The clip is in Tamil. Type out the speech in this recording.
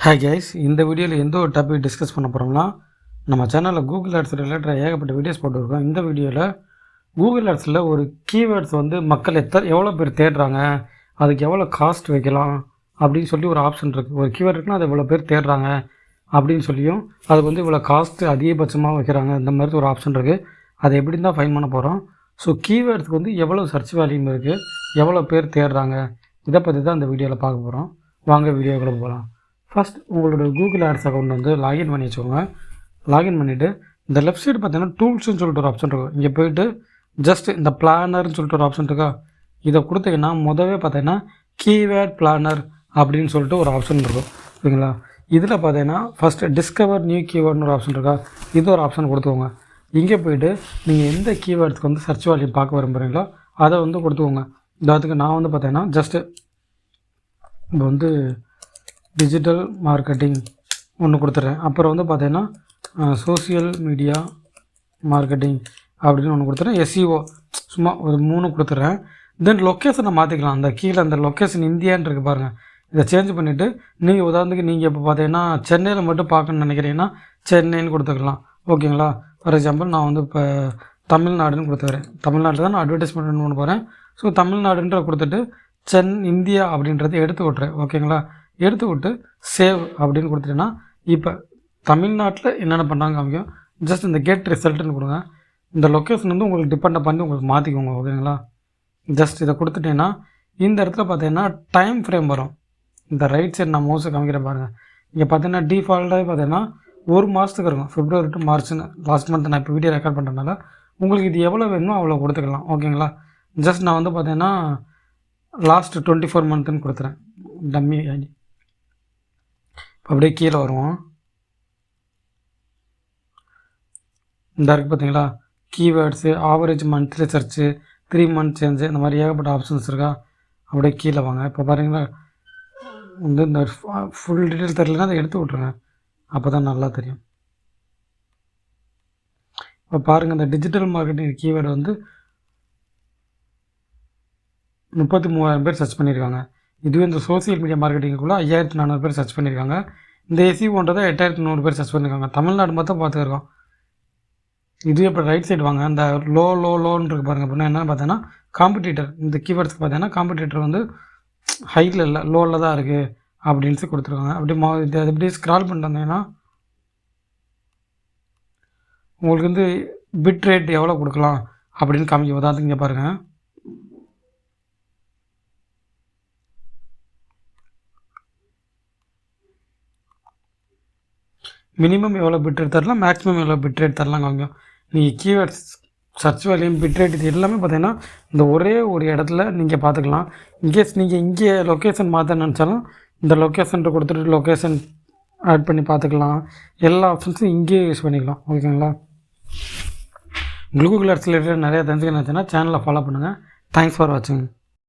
ஹாய் கைஸ், இந்த வீடியோவில் எந்த ஒரு டாபிக் டிஸ்கஸ் பண்ண போகிறோம்னா, நம்ம சேனலில் கூகுள் ஆட்ஸ் ரிலேட்டட் ஏகப்பட்ட வீடியோஸ் போட்டுருக்கோம். இந்த வீடியோவில் கூகுள் ஆட்ஸில் ஒரு கீவேர்ட்ஸ் மக்கள் எவ்வளோ பேர் தேடுறாங்க, அதுக்கு எவ்வளோ காஸ்ட் வைக்கலாம் அப்படின்னு சொல்லி ஒரு ஆப்ஷன் இருக்குது. ஒரு கீவேர்ட் இருக்குன்னா அது எவ்வளோ பேர் தேடுறாங்க அப்படின்னு சொல்லியும், அதுக்கு இவ்வளோ காஸ்ட்டு அதிகபட்சமாக வைக்கிறாங்க, இந்த மாதிரி ஒரு ஆப்ஷன் இருக்குது. அதை எப்படி தான் ஃபைன் பண்ண போகிறோம். ஸோ கீவேர்ட்ஸ்க்கு எவ்வளோ சர்ச் வேல்யூம் இருக்குது, எவ்வளோ பேர் தேடுறாங்க, இதை பற்றி தான் இந்த வீடியோவில் பார்க்க போகிறோம். வாங்க வீடியோக்குள்ளே போகலாம். ஃபஸ்ட் உங்களோட கூகுள் ஆட்ஸ் அக்கௌண்ட் லாகின் பண்ணி வச்சுக்கோங்க. லாகின் பண்ணிவிட்டு இந்த லெஃப்ட் சைடு பார்த்தீங்கன்னா டூல்ஸ்னு சொல்லிட்டு ஒரு ஆப்ஷன் இருக்கும். இங்கே போய்ட்டு ஜஸ்ட் இந்த பிளானர்னு சொல்லிட்டு ஒரு ஆப்ஷன் இருக்கா, இதை கொடுத்தீங்கன்னா முதவே பார்த்தீங்கன்னா கீவேர்ட் பிளானர் அப்படின்னு சொல்லிட்டு ஒரு ஆப்ஷன் இருக்கும். ஓகேங்களா, இதில் பார்த்தீங்கன்னா ஃபஸ்ட்டு டிஸ்கவர் நியூ கீவேர்ட்னு ஒரு ஆப்ஷன் இருக்கா, இது ஒரு ஆப்ஷன் கொடுத்துக்கோங்க. இங்கே போய்ட்டு நீங்கள் எந்த கீவேர்ட்ஸ்க்கு சர்ச் வேல்யூ பார்க்க விரும்புகிறீங்களோ அதை கொடுத்துக்கோங்க. அதுக்கு நான் பார்த்தீங்கன்னா ஜஸ்ட்டு இப்போ டிஜிட்டல் மார்க்கெட்டிங் ஒன்று கொடுத்துட்றேன். அப்புறம் பார்த்தீங்கன்னா சோசியல் மீடியா மார்க்கெட்டிங் அப்படின்னு ஒன்று கொடுத்துட்றேன். எஸ்இஓ சும்மா ஒரு 3 கொடுத்துட்றேன். தென் லொக்கேஷனை மாற்றிக்கலாம். அந்த கீழே அந்த லொக்கேஷன் இந்தியான்னு இருக்குது பாருங்கள், இதை சேஞ்ச் பண்ணிவிட்டு நீங்கள் உதாரணத்துக்கு நீங்கள் இப்போ பார்த்தீங்கன்னா சென்னையில் மட்டும் பார்க்கணுன்னு நினைக்கிறீங்கன்னா சென்னைன்னு கொடுத்துக்கலாம். ஓகேங்களா, ஃபார் எக்ஸாம்பிள் நான் இப்போ தமிழ்நாடுன்னு கொடுத்துக்கிறேன். தமிழ்நாட்டில் தான் நான் அட்வர்டைஸ்மெண்ட் பண்ண போகிறேன். ஸோ தமிழ்நாடுன்ற கொடுத்துட்டு இந்தியா அப்படின்றத எடுத்து விட்றேன். ஓகேங்களா, எடுத்து விட்டு சேவ் அப்படின்னு கொடுத்துட்டேன்னா இப்போ தமிழ்நாட்டில் என்னென்ன பண்ணாங்க காமிக்கும். ஜஸ்ட் இந்த கெட் ரிசல்ட்டுன்னு கொடுங்க. இந்த லொக்கேஷன் உங்களுக்கு டிபெண்ட் பண்ணி உங்களுக்கு மாற்றிக்கோங்க. ஓகேங்களா, ஜஸ்ட் இதை கொடுத்துட்டேன்னா இந்த இடத்துல பார்த்தீங்கன்னா டைம் ஃப்ரேம் வரும். இந்த ரைட் சைடு நான் மோஸ்ட் காமிக்கிறேன் பாருங்கள். இங்கே பார்த்தீங்கன்னா டிஃபால்ட்டாக பார்த்தீங்கன்னா 1 மாதத்துக்கு இருக்கும், February to Marchன்னு. லாஸ்ட் மந்த் நான் இப்போ வீடியோ ரெக்கார்ட் பண்ணுறதுனால உங்களுக்கு இது எவ்வளோ வேணுமோ அவ்வளோ கொடுத்துக்கலாம். ஓகேங்களா, ஜஸ்ட் நான் பார்த்தீங்கன்னா லாஸ்ட் 24 மந்த்துன்னு கொடுத்துறேன். டம்மி ஐடி அப்படியே கீழே வருவோம். இந்த இருக்குது பார்த்தீங்களா, keywords, average monthly church, 3 month change, இந்த மாதிரி ஏகப்பட்ட ஆப்ஷன்ஸ் இருக்கா. அப்படியே கீழே வாங்க. இப்போ பாருங்களா, இந்த ஃபுல் டீட்டெயில் தெரியலன்னா அதை எடுத்து விட்ருங்க, அப்போ தான் நல்லா தெரியும். இப்போ பாருங்கள், இந்த டிஜிட்டல் மார்க்கெட்டிங் கீவேர்டு 33,000 பேர் சர்ச் பண்ணியிருக்காங்க. இதுவே இந்த சோசியல் மீடியா மார்க்கெட்டிங்குள்ளே 5,400 பேர் சர்ச் பண்ணியிருக்காங்க. இந்த எஸ்இஓன்றதை 8,100 பேர் சர்ச் பண்ணியிருக்காங்க. தமிழ்நாடு மொத்தம் பார்த்துருக்கோம். இதுவே இப்போ ரைட் சைடு வாங்க. அந்த லோன்னு இருக்குது பாருங்கள். அப்படின்னா என்னென்னு பார்த்தீங்கன்னா காம்படிட்டர். இந்த கீவேர்ட்ஸ்க்கு பார்த்தீங்கன்னா காம்படிட்டர் ஹையில் இல்லை, லோவில் தான் இருக்குது அப்படின்னு கொடுத்துருக்காங்க. அப்படி இது எப்படி ஸ்க்ரால் பண்ணிட்டு வந்தீங்கன்னா உங்களுக்கு பிட் ரேட் எவ்வளோ கொடுக்கலாம் அப்படின்னு காமிக்க. உதாரணத்துக்கு இங்கே பாருங்கள், மினிமம் எவ்வளோ பிட் ரேட் தரலாம், மேக்ஸிமம் எவ்வளோ பிட் ரேட் தரலாம் காமிக்கும். நீங்கள் கீவேர்ட்ஸ் சர்ச் வேல்யூம் பிட் ரேட் இது எல்லாமே பார்த்தீங்கன்னா இந்த ஒரே ஒரு இடத்துல நீங்கள் பார்த்துக்கலாம். இன்கேஸ் நீங்கள் இங்கே லொக்கேஷன் மாற்ற நினச்சாலும் இந்த லொக்கேஷன் கொடுத்துட்டு லொக்கேஷன் ஆட் பண்ணி பார்த்துக்கலாம். எல்லா ஆப்ஷன்ஸும் இங்கேயே யூஸ் பண்ணிக்கலாம். ஓகேங்களா, கூகுள் ஆட்ஸ் ரிலேட்டட் நிறையா தெரிஞ்சுக்க நினச்சுன்னா சேனலை ஃபாலோ பண்ணுங்கள். தேங்க்ஸ் ஃபார் வாட்சிங்.